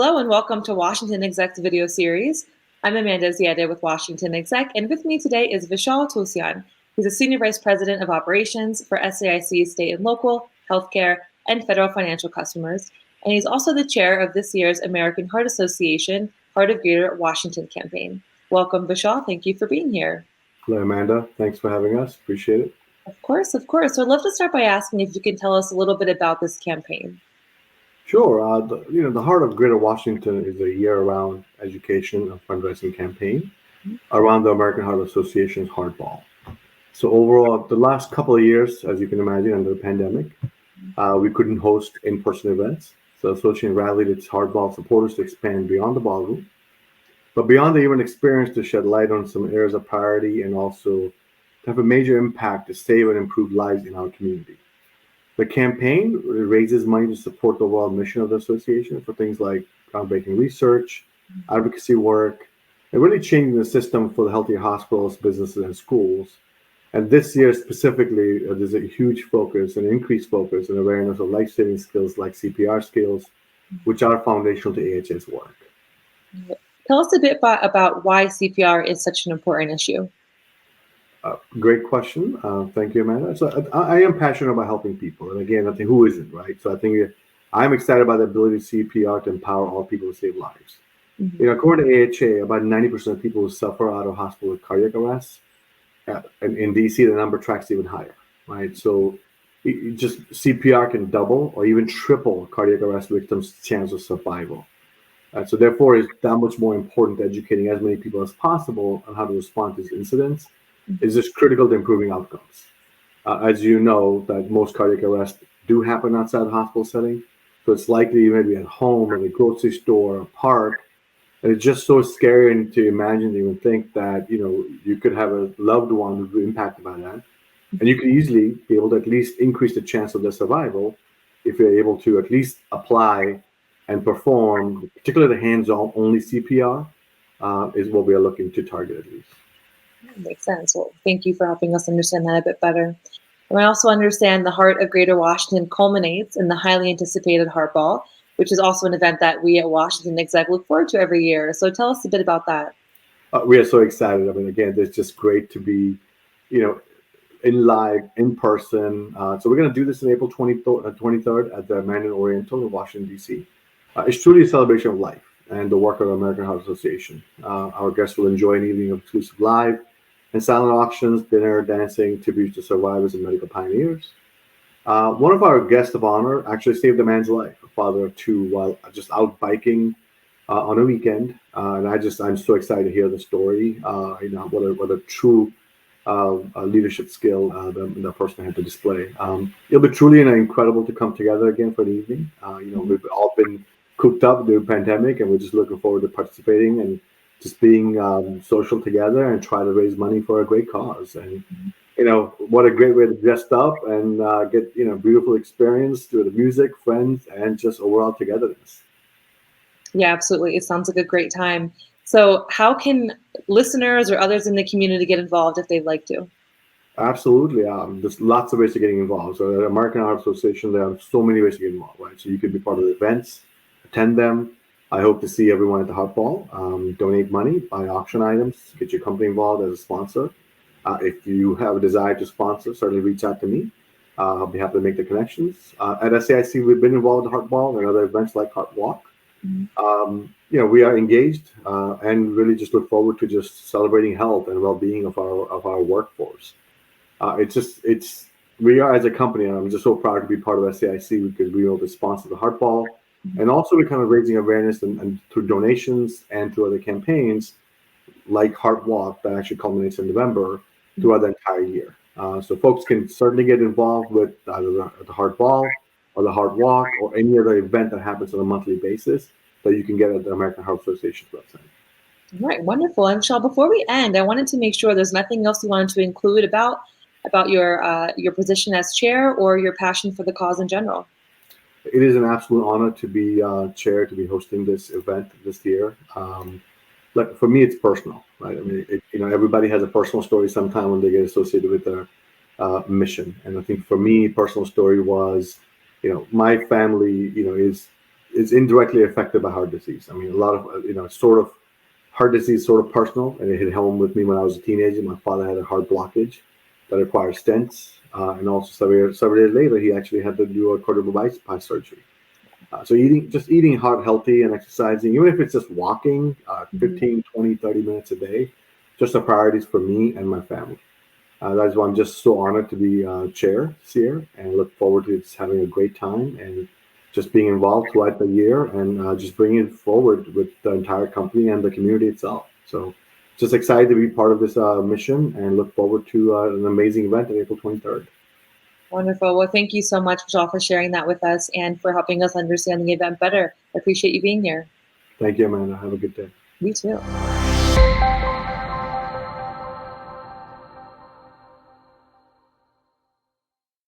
Hello and welcome to Washington Exec's video series. I'm Amanda Ziadeh with Washington Exec, and with me today is Vishal Tulsian. He's a Senior Vice President of Operations for SAIC State and Local, Healthcare, and Federal Financial Customers, and he's also the chair of this year's American Heart Association Heart of Greater Washington campaign. Welcome, Vishal. Thank you for being here. Hello, Amanda. Thanks for having us. Appreciate it. Of course, of course. So I'd love to start by asking if you can tell us a little bit about this campaign. Sure. The Heart of Greater Washington is a year-round education and fundraising campaign around the American Heart Association's Hardball. So overall, the last couple of years, as you can imagine, under the pandemic, we couldn't host in-person events. So the association rallied its Hardball supporters to expand beyond the ballroom, but beyond the event experience to shed light on some areas of priority and also to have a major impact to save and improve lives in our community. The campaign raises money to support the overall mission of the association for things like groundbreaking research, advocacy work, and really changing the system for the healthier hospitals, businesses, and schools. And this year specifically, there's a huge focus, an increased focus and awareness of life-saving skills like CPR skills, which are foundational to AHS work. Tell us a bit about why CPR is such an important issue. Great question. Thank you, Amanda. So I am passionate about helping people. And again, I think who isn't, right? So I think I'm excited about the ability of CPR to empower all people to save lives. Mm-hmm. According to AHA, about 90% of people who suffer out of hospital with cardiac arrest, and in DC, the number tracks even higher, right? So just CPR can double or even triple cardiac arrest victims' chance of survival. So therefore, it's that much more important educating as many people as possible on how to respond to these incidents. Is just critical to improving outcomes. As you know, that most cardiac arrests do happen outside the hospital setting. So it's likely you may be at home, at a grocery store, a park. And it's just so scary to imagine, to even think that, you could have a loved one who's impacted by that. And you could easily be able to at least increase the chance of their survival if you're able to at least apply and perform, particularly the hands-on only CPR is what we are looking to target at least. Makes sense. Well, thank you for helping us understand that a bit better. And I also understand the Heart of Greater Washington culminates in the highly anticipated Hardball, which is also an event that we at Washington Exec look forward to every year. So tell us a bit about that. We are so excited. I mean, again, it's just great to be, in live, in person. So we're going to do this on April 23rd at the Mandarin Oriental in Washington, D.C. It's truly a celebration of life and the work of the American Heart Association. Our guests will enjoy an evening of exclusive live and silent auctions, dinner, dancing, tributes to survivors and medical pioneers. One of our guests of honor actually saved a man's life, a father of two, while just out biking on a weekend. And I'm so excited to hear the story. What a true leadership skill the person had to display. It'll be truly incredible to come together again for the evening. We've all been cooped up during the pandemic, and we're just looking forward to participating and just being social together and try to raise money for a great cause. And what a great way to dress up and get beautiful experience through the music, friends, and just overall togetherness. Yeah, absolutely. It sounds like a great time. So how can listeners or others in the community get involved if they'd like to? Absolutely. There's lots of ways to getting involved. So at the American Heart Association, there are so many ways to get involved, right? So you can be part of the events, attend them. I hope to see everyone at the Hardball. Donate money, buy auction items, get your company involved as a sponsor. If you have a desire to sponsor, certainly reach out to me. I'll be happy to make the connections. At SAIC, we've been involved with the Hardball and other events like Heart Walk. We are engaged and really just look forward to just celebrating health and well-being of our workforce. We are, as a company, and I'm just so proud to be part of SAIC because we were able to sponsor the Hardball. And also we're kind of raising awareness and through donations and through other campaigns like Heart Walk that actually culminates in November throughout the entire year. So folks can certainly get involved with either the Heart Ball or the Heart Walk or any other event that happens on a monthly basis that you can get at the American Heart Association's website. All right, wonderful. And Vishal, before we end, I wanted to make sure there's nothing else you wanted to include about your position as chair or your passion for the cause in general. It is an absolute honor to be chair, to be hosting this event this year. For me, it's personal, right? I mean, everybody has a personal story sometime when they get associated with their mission. And I think for me, personal story was, my family, is is indirectly affected by heart disease. I mean, a lot of sort of heart disease, sort of personal, and it hit home with me when I was a teenager. My father had a heart blockage that required stents, and also several years later, he actually had to do a quadruple bypass surgery. So eating heart healthy and exercising, even if it's just walking 15, 20, 30 minutes a day, just a priorities for me and my family. That's why I'm just so honored to be chair this year and look forward to just having a great time and just being involved throughout the year and just bringing it forward with the entire company and the community itself. So just excited to be part of this mission and look forward to an amazing event on April 23rd. Wonderful. Well, thank you so much, Vishal, for sharing that with us and for helping us understand the event better. I appreciate you being here. Thank you, Amanda. Have a good day. You too.